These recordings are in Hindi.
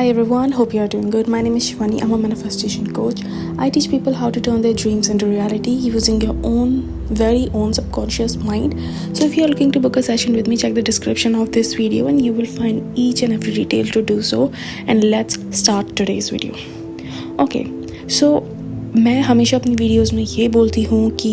Hi everyone, hope you are doing good. My name is Shivani. I'm a manifestation coach. I teach people how to turn their dreams into reality using your very own subconscious mind. So if you are looking to book a session with me, check the description of this video and you will find each and every detail to do so. And let's start today's video. Okay, so मैं हमेशा अपनी वीडियोस में ये बोलती हूँ कि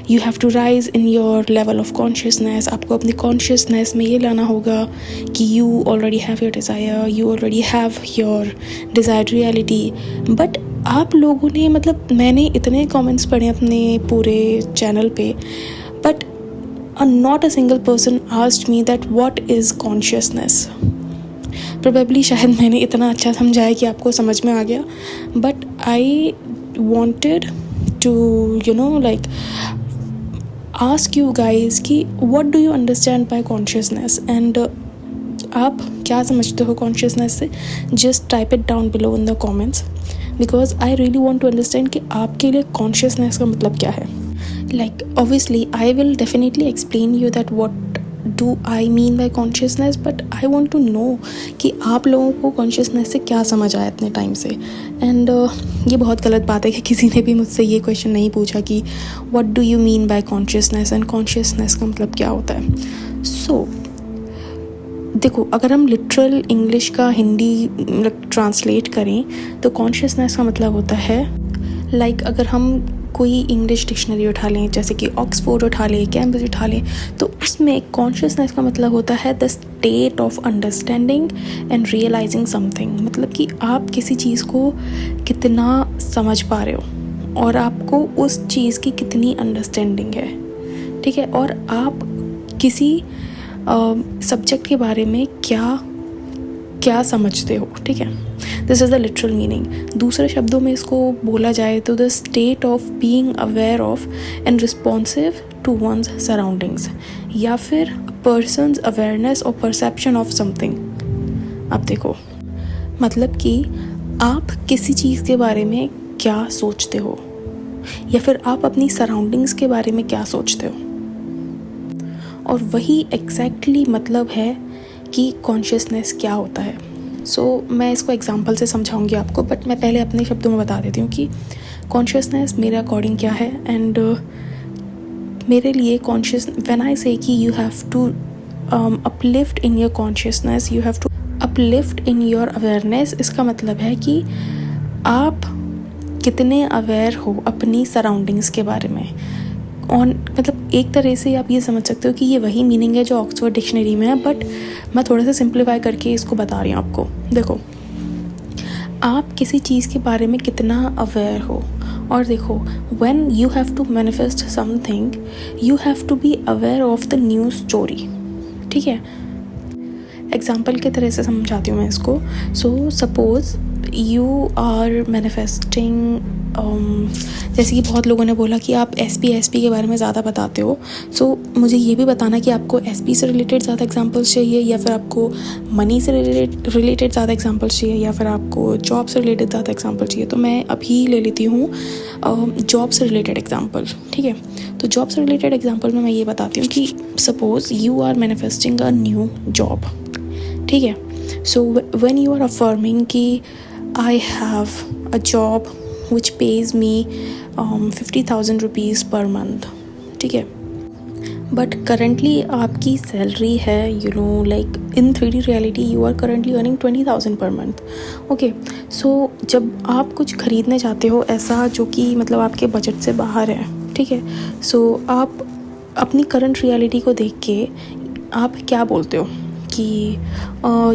you have to rise in your level of consciousness. आपको अपनी कॉन्शियसनेस में ये लाना होगा कि you already have your desire, you already have your desired reality. But आप लोगों ने मैंने इतने कमेंट्स पढ़े अपने पूरे चैनल पे, but not a single person asked me that what is consciousness. Probably शायद मैंने इतना अच्छा समझाया कि आपको समझ में आ गया, but I wanted to ask you guys कि what do you understand by consciousness and आप क्या समझते हो consciousness से. just type it down below in the comments because I really want to understand कि आपके लिए consciousness का मतलब क्या है. Like obviously I will definitely explain you that what do I mean by consciousness, but I want to know कि आप लोगों को consciousness से क्या समझ आया इतने टाइम से. एंड ये बहुत गलत बात है कि किसी ने भी मुझसे ये क्वेश्चन नहीं पूछा कि what do you mean by consciousness and consciousness का मतलब क्या होता है. सो देखो, अगर हम लिटरल इंग्लिश का हिंदी ट्रांसलेट करें तो कॉन्शियसनेस का मतलब होता है अगर हम कोई इंग्लिश डिक्शनरी उठा लें, जैसे कि ऑक्सफोर्ड उठा लें, कैम्ब्रिज उठा लें, तो उसमें कॉन्शियसनेस का मतलब होता है the state of understanding and realising something. मतलब कि आप किसी चीज़ को कितना समझ पा रहे हो और आपको उस चीज़ की कितनी अंडरस्टैंडिंग है, ठीक है, और आप किसी सब्जेक्ट के बारे में क्या समझते हो, ठीक है. This is the literal meaning. दूसरे शब्दों में इसको बोला जाए तो the state of being aware of and responsive to one's surroundings, या फिर पर्सनस अवेयरनेस और परसेप्शन ऑफ समथिंग. अब देखो, मतलब कि आप किसी चीज़ के बारे में क्या सोचते हो या फिर आप अपनी सराउंडिंग्स के बारे में क्या सोचते हो, और वही एग्जैक्टली मतलब है कि कॉन्शियसनेस क्या होता है. सो मैं इसको एग्जांपल से समझाऊंगी आपको, बट मैं पहले अपने शब्दों में बता देती हूँ कि कॉन्शियसनेस मेरे अकॉर्डिंग क्या है. एंड मेरे लिए कॉन्शियस, व्हेन आई से कि you have to uplift in your consciousness, you have to uplift in your awareness, इसका मतलब है कि आप कितने अवेयर हो अपनी सराउंडिंग्स के बारे में. एक तरह से आप ये समझ सकते हो कि ये वही मीनिंग है जो ऑक्सफोर्ड डिक्शनरी में है, बट मैं थोड़ा सा सिंप्लीफाई करके इसको बता रही हूँ आपको. देखो, आप किसी चीज़ के बारे में कितना अवेयर हो, और देखो, when you have to manifest something you have to be aware of the new story, ठीक है. एग्जाम्पल की तरह से समझाती हूँ मैं इसको. So suppose you are manifesting, जैसे कि बहुत लोगों ने बोला कि आप एसपी के बारे में ज़्यादा बताते हो. सो मुझे ये भी बताना कि आपको एसपी से रिलेटेड ज़्यादा एग्जांपल्स चाहिए, या फिर आपको मनी से रिलेटेड ज़्यादा एग्जांपल्स चाहिए, या फिर आपको जॉब से रिलेटेड ज़्यादा एग्जांपल चाहिए. तो मैं अभी ले लेती हूँ जॉब से रिलेटेड एग्जांपल, ठीक है. तो जॉब से रिलेटेड एग्जांपल में मैं ये बताती हूँ कि suppose you are manifesting a new job, ठीक है. So when you are affirming कि I have a job which pays me 50,000 rupees per month, ठीक है. बट करेंटली आपकी सैलरी है in 3D reality you are currently earning 20,000 per month, okay. सो जब आप कुछ खरीदने चाहते हो ऐसा जो कि आपके बजट से बाहर है, ठीक है. सो आप अपनी करंट रियलिटी को देख के आप क्या बोलते हो कि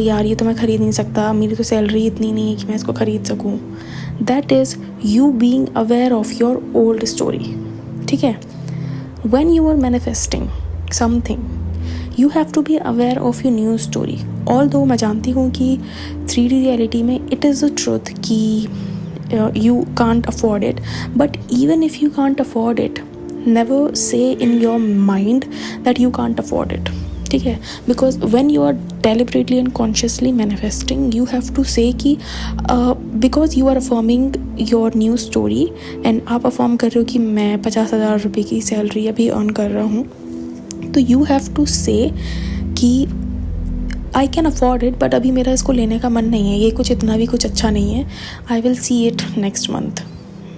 यार ये तो मैं ख़रीद नहीं सकता, मेरी तो सैलरी इतनी नहीं है कि मैं इसको ख़रीद सकूँ. That is you being aware of your old story, ठीक है. When you are manifesting something you have to be aware of your new story. Although मैं जानती हूँ कि 3D रियलिटी में इट इज़ द ट्रुथ कि you can't afford it, but even if you can't afford it, never say in your mind that you can't afford it, ठीक है. because when you are deliberately and consciously manifesting you have to say कि because you are affirming your new story and आप affirm कर रहे हो कि मैं 50,000 रुपये की सैलरी अभी अर्न कर रहा हूँ, तो you have to say कि आई कैन अफोर्ड इट, बट अभी मेरा इसको लेने का मन नहीं है, ये कुछ इतना भी कुछ अच्छा नहीं है, I will see it next month,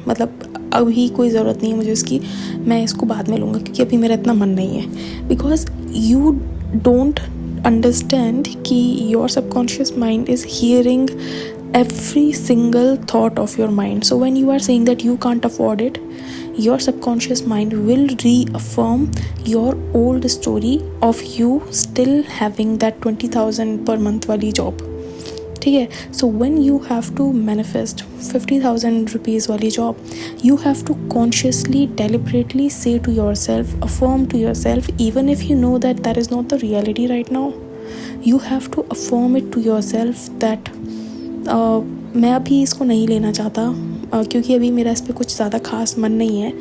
मतलब अभी कोई ज़रूरत नहीं है मुझे इसकी, मैं इसको बाद में लूँगा क्योंकि अभी मेरा इतना मन नहीं है. बिकॉज यू डोंट अंडरस्टैंड कि your subconscious mind is hearing every single thought of your mind. So when you are saying that you can't afford it, your subconscious mind will reaffirm your old story of you still having that 20,000 per month wali job. ठीक है. So when you have to manifest 50,000 rupees wali job, you have to consciously, deliberately say to yourself, affirm to yourself, even if you know that that is not the reality right now, you have to affirm it to yourself that मैं अभी इसको नहीं लेना चाहता क्योंकि अभी मेरा इस पर कुछ ज़्यादा खास मन नहीं है,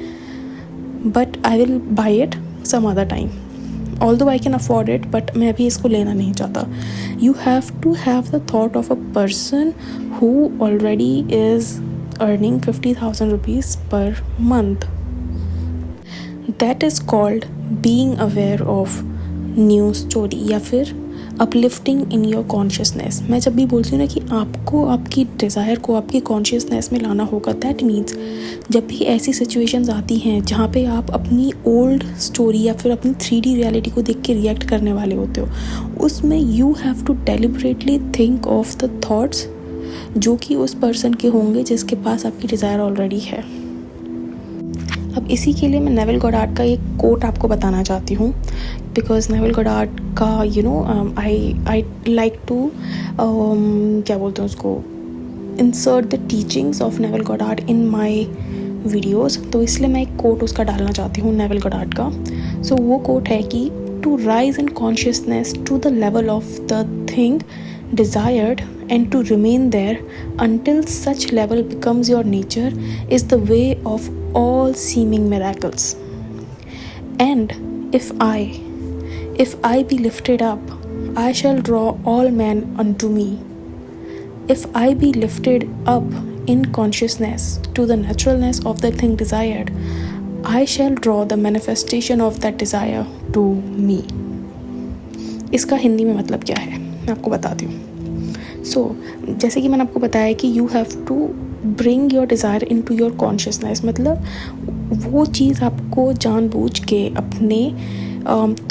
but I will buy it some other time, although I can afford it, but मैं अभी इसको लेना नहीं चाहता. You have to have the thought of a person who already is earning 50,000 rupees per month. That is called being aware of new story या फिर अपलिफ्टिंग इन योर कॉन्शियसनेस. मैं जब भी बोलती हूँ ना कि आपको आपकी डिज़ायर को आपकी कॉन्शियसनेस में लाना होगा, दैट मीन्स जब भी ऐसी सिचुएशंस आती हैं जहाँ पे आप अपनी ओल्ड स्टोरी या फिर अपनी 3D रियलिटी को देख के रिएक्ट करने वाले होते हो, उसमें you have to deliberately think of the thoughts जो कि उस पर्सन के होंगे जिसके पास आपकी डिज़ायर ऑलरेडी है. अब इसी के लिए मैं नेविल गॉडार्ड का एक कोट आपको बताना चाहती हूँ, बिकॉज नेविल गॉडार्ड का आई लाइक टू क्या बोलते हैं उसको, insert the teachings of Neville Goddard in my videos, तो इसलिए मैं एक कोट उसका डालना चाहती हूँ नेविल गॉडार्ड का. सो वो कोट है कि to rise in consciousness to the level of the thing desired and to remain there until such level becomes your nature is the way of all seeming miracles. And if I be lifted up, I shall draw all men unto me. If I be lifted up in consciousness to the naturalness of the thing desired, I shall draw the manifestation of that desire to me. इसका हिंदी में मतलब क्या है मैं आपको बताती हूँ. सो जैसे कि मैंने आपको बताया कि you have to bring your desire into your consciousness, मतलब वो चीज़ आपको जानबूझ के अपने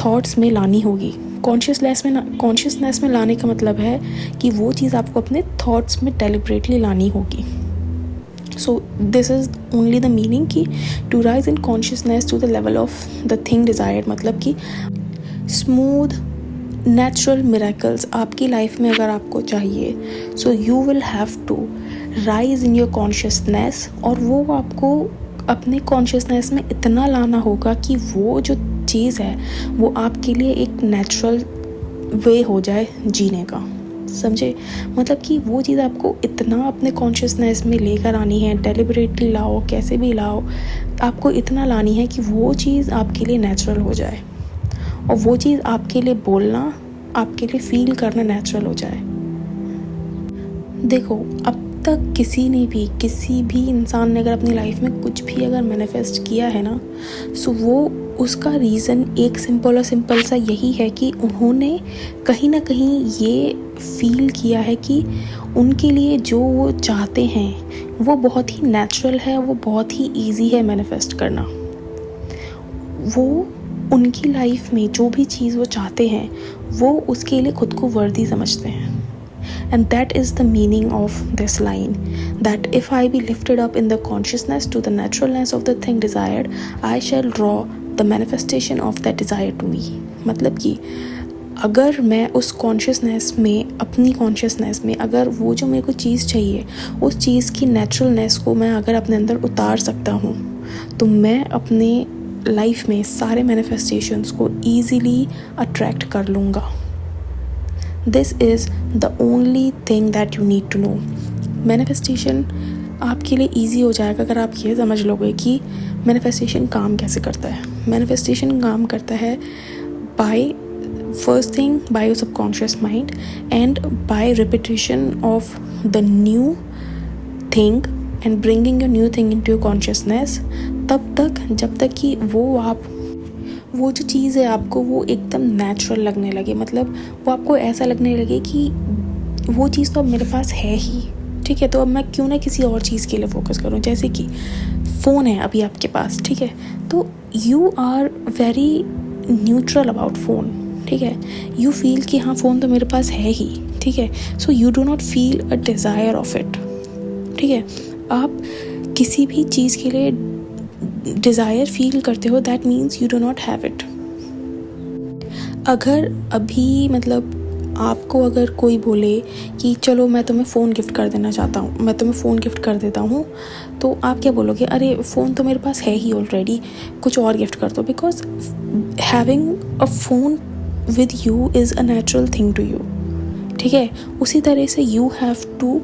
थॉट्स में लानी होगी. कॉन्शियसनेस में लाने का मतलब है कि वो चीज़ आपको अपने थॉट्स में डेलिबरेटली लानी होगी. So this is only the meaning कि to rise in consciousness to the level of the thing desired, मतलब कि स्मूथ नेचुरल मिरेकल्स आपकी लाइफ में अगर आपको चाहिए, so you will have to rise in your consciousness, और वो आपको अपने कॉन्शियसनेस में इतना लाना होगा कि वो जो चीज़ है वो आपके लिए एक नेचुरल वे हो जाए जीने का. समझे, मतलब कि वो चीज़ आपको इतना अपने कॉन्शियसनेस में लेकर आनी है, डेलिबरेटली लाओ, कैसे भी लाओ, आपको इतना लानी है कि वो चीज़ आपके लिए नेचुरल हो जाए, और वो चीज़ आपके लिए बोलना, आपके लिए फील करना नेचुरल हो जाए. देखो, अब तक किसी भी इंसान ने अगर अपनी लाइफ में कुछ भी अगर मैनिफेस्ट किया है ना, सो वो उसका रीज़न एक सिंपल सा यही है कि उन्होंने कहीं ना कहीं ये फील किया है कि उनके लिए जो वो चाहते हैं वो बहुत ही नेचुरल है, वो बहुत ही ईजी है मैनिफेस्ट करना. वो उनकी लाइफ में जो भी चीज़ वो चाहते हैं वो उसके लिए खुद को वर्दी समझते हैं. And that is the meaning of this line, that if I be lifted up in the consciousness to the naturalness of the thing desired, I shall draw the manifestation of that desire to me. मतलब कि अगर मैं उस कॉन्शियसनेस में, अपनी कॉन्शियसनेस में अगर वो जो मेरे को चीज़ चाहिए उस चीज़ की नेचुरलनेस को मैं अगर अपने अंदर उतार सकता हूँ, तो मैं अपने लाइफ में सारे मैनिफेस्टेशंस को ईजीली अट्रैक्ट कर लूँगा. This is the only thing that you need to know. Manifestation आपके लिए ईजी हो जाएगा अगर आप ये समझ लोगे कि मैनिफेस्टेशन काम कैसे करता है. मैनिफेस्टेशन काम करता है by first thing by your subconscious mind and by repetition of the new thing and bringing your new thing into your consciousness, तब तक जब तक कि वो जो चीज़ है आपको वो एकदम नेचुरल लगने लगे, मतलब वो आपको ऐसा लगने लगे कि वो चीज़ तो अब मेरे पास है ही, ठीक है, तो अब मैं क्यों ना किसी और चीज़ के लिए फोकस करूँ। जैसे कि फ़ोन है अभी आपके पास, ठीक है, तो you are very neutral about phone, ठीक है, यू फील कि हाँ फ़ोन तो मेरे पास है ही, ठीक है, so you do not feel a desire of it, ठीक है। आप किसी भी चीज़ के लिए डिज़ायर फील करते हो, that means you do not have it. अगर अभी मतलब आपको अगर कोई बोले कि चलो मैं तुम्हें फ़ोन गिफ्ट कर देना चाहता हूँ, मैं तुम्हें फ़ोन गिफ्ट कर देता हूँ, तो आप क्या बोलोगे, अरे फ़ोन तो मेरे पास है ही ऑलरेडी, कुछ और गिफ्ट कर दो। Because having a phone with you is a natural thing to you, ठीक है। उसी तरह से you have to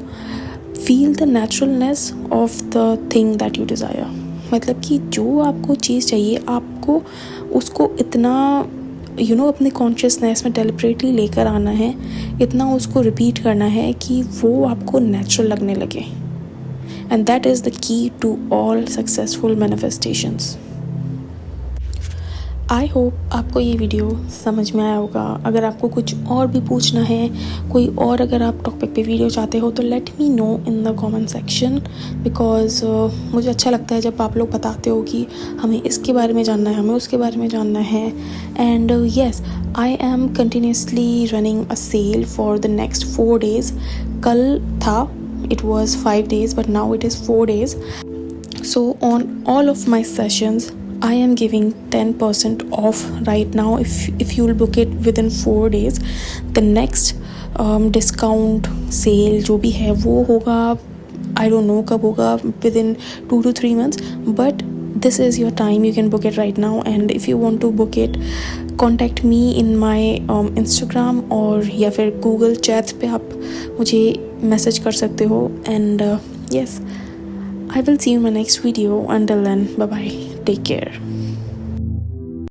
feel the naturalness of the thing that you desire. मतलब कि जो आपको चीज़ चाहिए, आपको उसको इतना अपने कॉन्शियसनेस में डेलिबरेटली लेकर आना है, इतना उसको रिपीट करना है कि वो आपको नेचुरल लगने लगे। And that is the key to all successful manifestations. I hope आपको ये वीडियो समझ में आया होगा। अगर आपको कुछ और भी पूछना है, कोई और अगर आप टॉपिक पे वीडियो चाहते हो, तो let me know in the comment section. Because मुझे अच्छा लगता है जब आप लोग बताते हो कि हमें इसके बारे में जानना है, हमें उसके बारे में जानना है। And yes, I am continuously running a sale for the next 4 days। कल था it was 5 days, but now it is 4 days. So on all of my sessions I am giving 10% off right now if you'll book it within 4 days. The next discount sale जो भी है वो होगा, I don't know कब होगा, within 2 to 3 months, but this is your time, you can book it right now. And if you want to book it, contact me in my Instagram और या फिर Google Chats पे आप मुझे मैसेज कर सकते हो. And yes, I will see you in my next video. Until then, bye bye, take care.